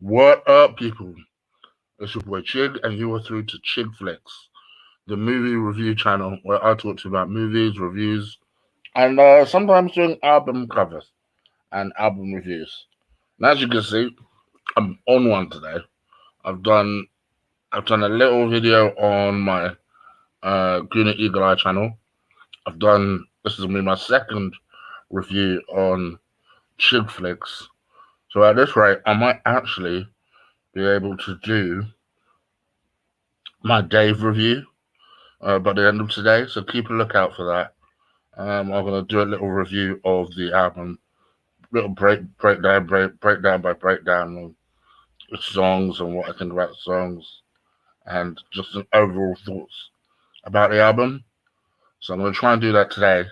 What up, people? It's your boy Chig, and you are through to Chig Flicks, the movie review channel where I talk to you about movies, reviews, and sometimes doing album covers and album reviews. And as you can see, I'm on one today. I've done I've done a little video on my Gooner Eagle Eye channel. This is gonna be my second review on Chig Flicks. So at this rate, I might actually be able to do my Dave review by the end of today, so keep a lookout for that. I'm gonna do a little review of the album, little breakdown by breakdown of the songs and what I think about the songs, and just some overall thoughts about the album. So I'm gonna try and do that today.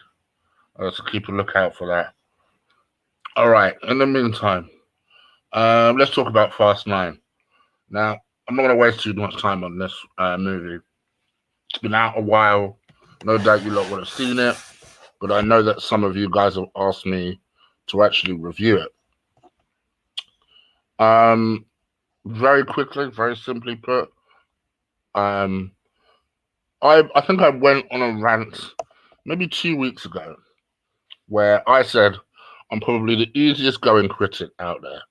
So keep a lookout for that. All right. In the meantime, let's talk about Fast 9. Now, I'm not gonna waste too much time on this movie. It's been out a while. No doubt you lot would have seen it, but I know that some of you guys have asked me to actually review it. Very quickly, very simply put, I think I went on a rant maybe 2 weeks ago where I said I'm probably the easiest going critic out there,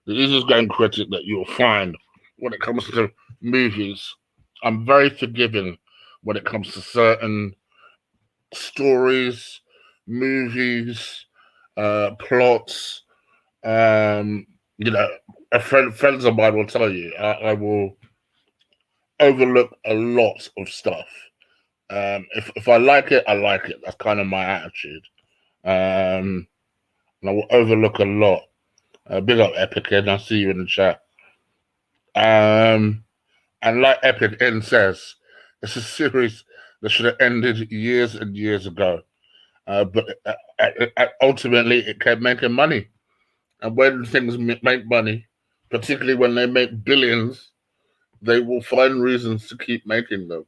the easiest going critic that you'll find when it comes to movies. I'm very forgiving when it comes to certain stories, movies, plots. You know, friends of mine will tell you I will overlook a lot of stuff. If I like it, I like it. That's kind of my attitude. And I will overlook a lot. Big up Epic, and I see you in the chat. And like Epic N says, it's a series that should have ended years and years ago. But ultimately, it kept making money. And when things make money, particularly when they make billions, they will find reasons to keep making them.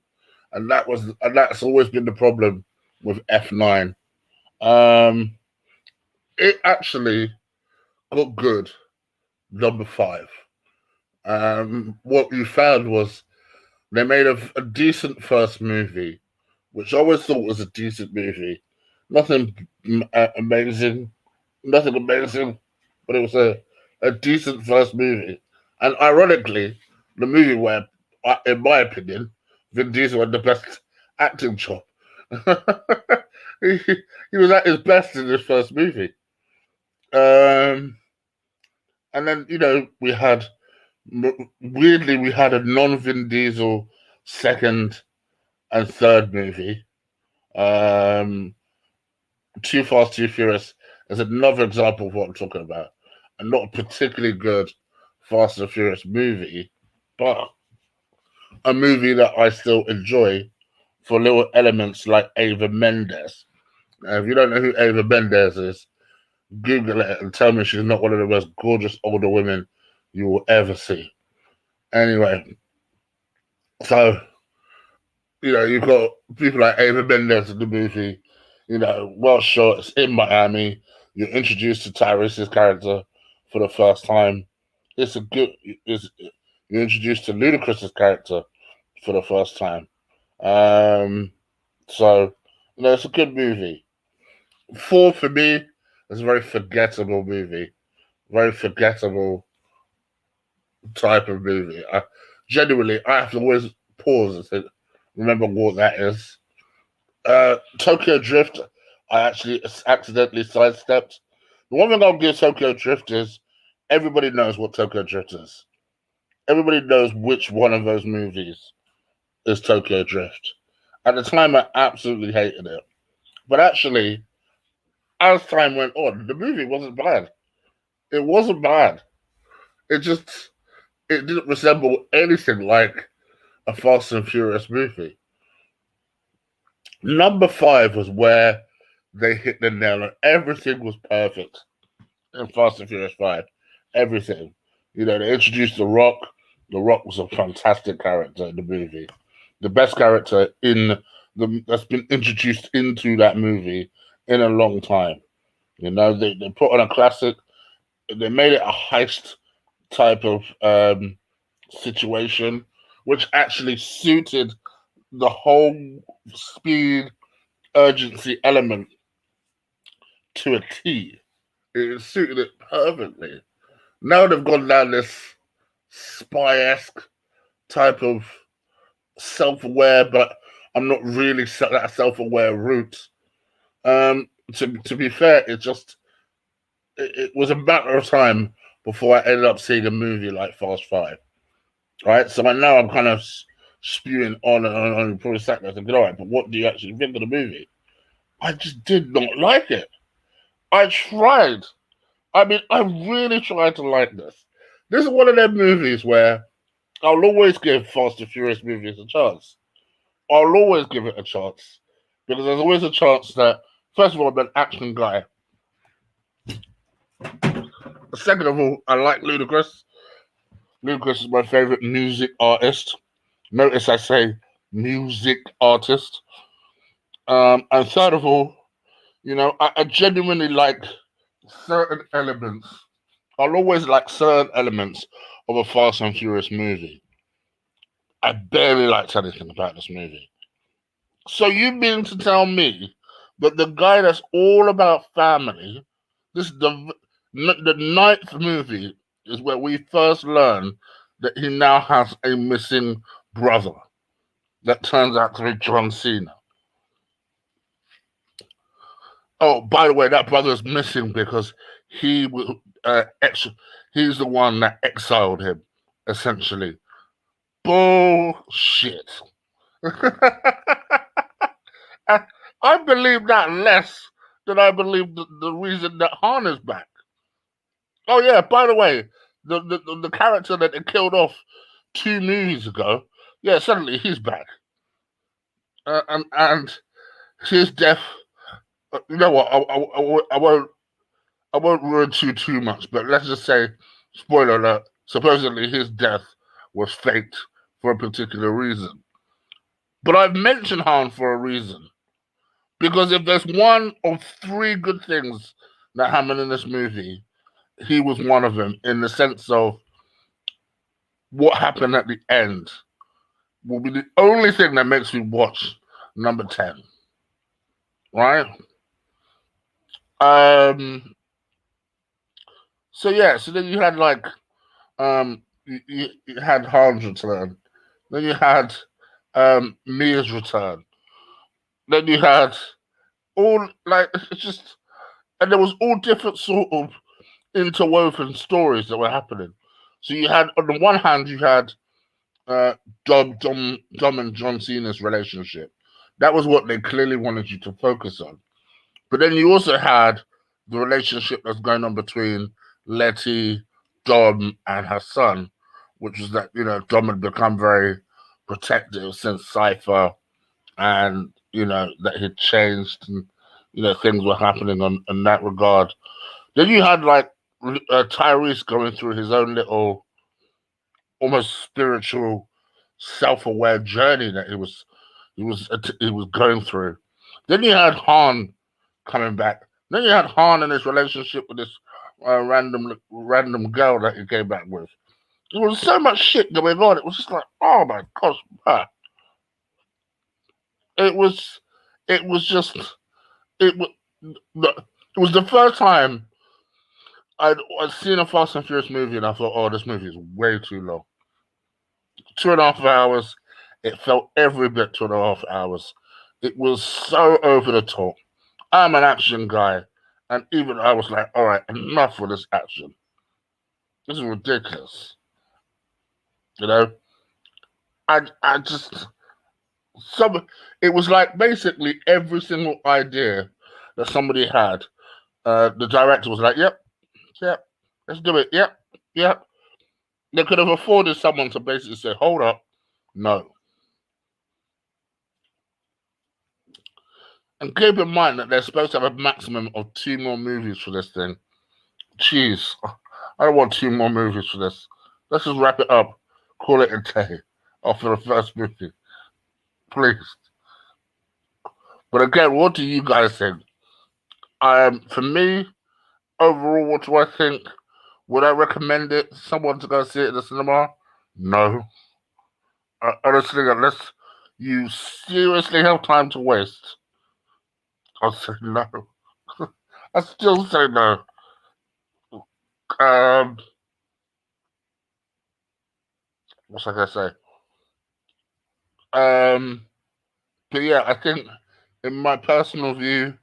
And that's always been the problem with F9. It actually got good number 5. What you found was they made a decent first movie, which I always thought was a decent movie. Nothing amazing, nothing amazing, but it was a decent first movie. And ironically, the movie where, in my opinion, Vin Diesel had the best acting job. he, he was at his best in this first movie. And then, weirdly, we had a non-Vin Diesel second and third movie. Too Fast, Too Furious is another example of what I'm talking about. And not a particularly good Fast and Furious movie, but a movie that I still enjoy for little elements like Ava Mendes. Now, if you don't know who Ava Mendes is, Google it and tell me she's not one of the most gorgeous older women you will ever see. Anyway, so, you've got people like Ava Mendes in the movie, well shot, it's in Miami. You're introduced to Tyrese's character for the first time. You're introduced to Ludacris's character for the first time. So, it's a good movie. 4 for me is a very forgettable movie. Very forgettable type of movie. Genuinely, I have to always pause and think, remember what that is. Tokyo Drift, I actually accidentally sidestepped. The one thing I'll give Tokyo Drift is everybody knows what Tokyo Drift is. Everybody knows which one of those movies is Tokyo Drift. At the time, I absolutely hated it. But actually, as time went on, the movie wasn't bad. It wasn't bad. It didn't resemble anything like a Fast and Furious movie. Number 5 was where they hit the nail on. Everything was perfect in Fast and Furious 5. Everything. They introduced The Rock. The Rock was a fantastic character in the movie. The best character that's been introduced into that movie in a long time. They put on a classic. They made it a heist type of situation, which actually suited the whole speed urgency element to a T. It suited it perfectly. Now they've gone down this spy-esque type of self-aware, but I'm not really that self-aware route. To be fair, it was a matter of time before I ended up seeing a movie like Fast Five. Right, so now I'm kind of spewing on and on and probably sat there thinking, all right, but what do you actually think of the movie? I just did not like it. I tried. I mean, I really tried to like this. This is one of them movies where I'll always give Fast and Furious movies a chance. I'll always give it a chance because there's always a chance that, first of all, I'm an action guy. Second of all, I like Ludacris. Ludacris is my favorite music artist. Notice I say music artist. And third of all, I genuinely like certain elements. I'll always like certain elements of a Fast and Furious movie. I barely liked anything about this movie. So you mean to tell me that the guy that's all about family, this is the ninth movie is where we first learn that he now has a missing brother that turns out to be John Cena. Oh, by the way, that brother's missing because he he's the one that exiled him, essentially. Bullshit. I believe that less than I believe the reason that Han is back. Oh yeah, by the way, the character that they killed off 2 movies ago, yeah, suddenly he's back, and his death. You know what? I won't ruin too much, but let's just say, spoiler alert. Supposedly his death was faked for a particular reason. But I've mentioned Han for a reason. Because if there's one of 3 good things that happened in this movie, he was one of them in the sense of what happened at the end will be the only thing that makes me watch number 10. Right? So yeah, so then you had like you had Han's return. Then you had Mia's return. Then you had all like it's just and there was all different sort of interwoven stories that were happening. So you had on the one hand you had Dom and John Cena's relationship. That was what they clearly wanted you to focus on. But then you also had the relationship that's going on between Letty, Dom, and her son, which was that Dom had become very protective since Cypher, and that he'd changed, and things were happening in that regard. Then you had like Tyrese going through his own little, almost spiritual, self-aware journey that he was going through. Then you had Han coming back. Then you had Han and his relationship with this random girl that he came back with. There was so much shit going on. It was just like, oh my gosh, man. It was just it was it was the first time I'd seen a Fast and Furious movie and I thought, oh, this movie is way too long. 2.5 hours. It felt every bit 2.5 hours. It was so over the top. I'm an action guy, and even I was like, all right, enough of this action. This is ridiculous. I just it was like basically every single idea that somebody had, the director was like, yep, let's do it, yep. They could have afforded someone to basically say, hold up, no. And keep in mind that they're supposed to have a maximum of 2 more movies for this thing. Jeez, I don't want 2 more movies for this. Let's just wrap it up. Call it a day after the first movie. Please. But again, what do you guys think? For me, overall, what do I think? Would I recommend it someone to go see it in the cinema? No. Honestly, unless you seriously have time to waste, I'll say no. I still say no. Um, what's I gonna say? Um, but yeah, I think in my personal view,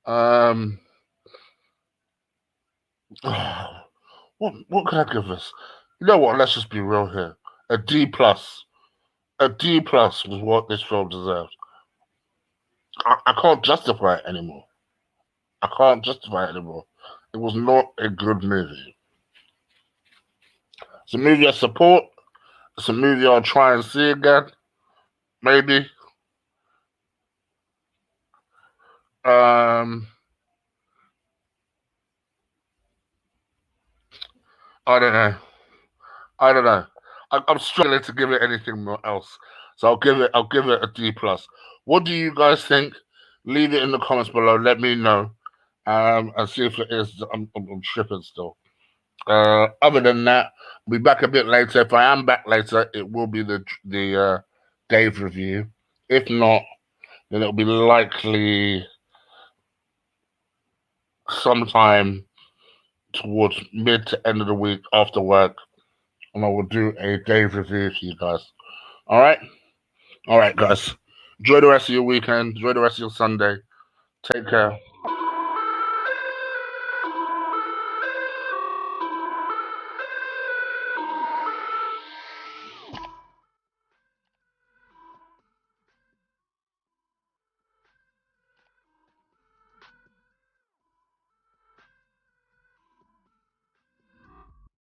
um, what can I give this? You know what? Let's just be real here. A D plus. A D plus was what this film deserved. I can't justify it anymore. I can't justify it anymore. It was not a good movie. It's a movie I support. It's a movie I'll try and see again. Maybe. Um, I don't know. I don't know. I'm struggling to give it anything else. So I'll give it a D plus. What do you guys think? Leave it in the comments below. Let me know. And see if it is. I'm tripping still. Other than that, I'll be back a bit later. If I am back later, it will be the Dave review. If not, then it'll be likely sometime towards mid to end of the week after work, and I will do a Dave review for you guys. All right, all right, guys. Enjoy the rest of your weekend. Enjoy the rest of your Sunday. Take care.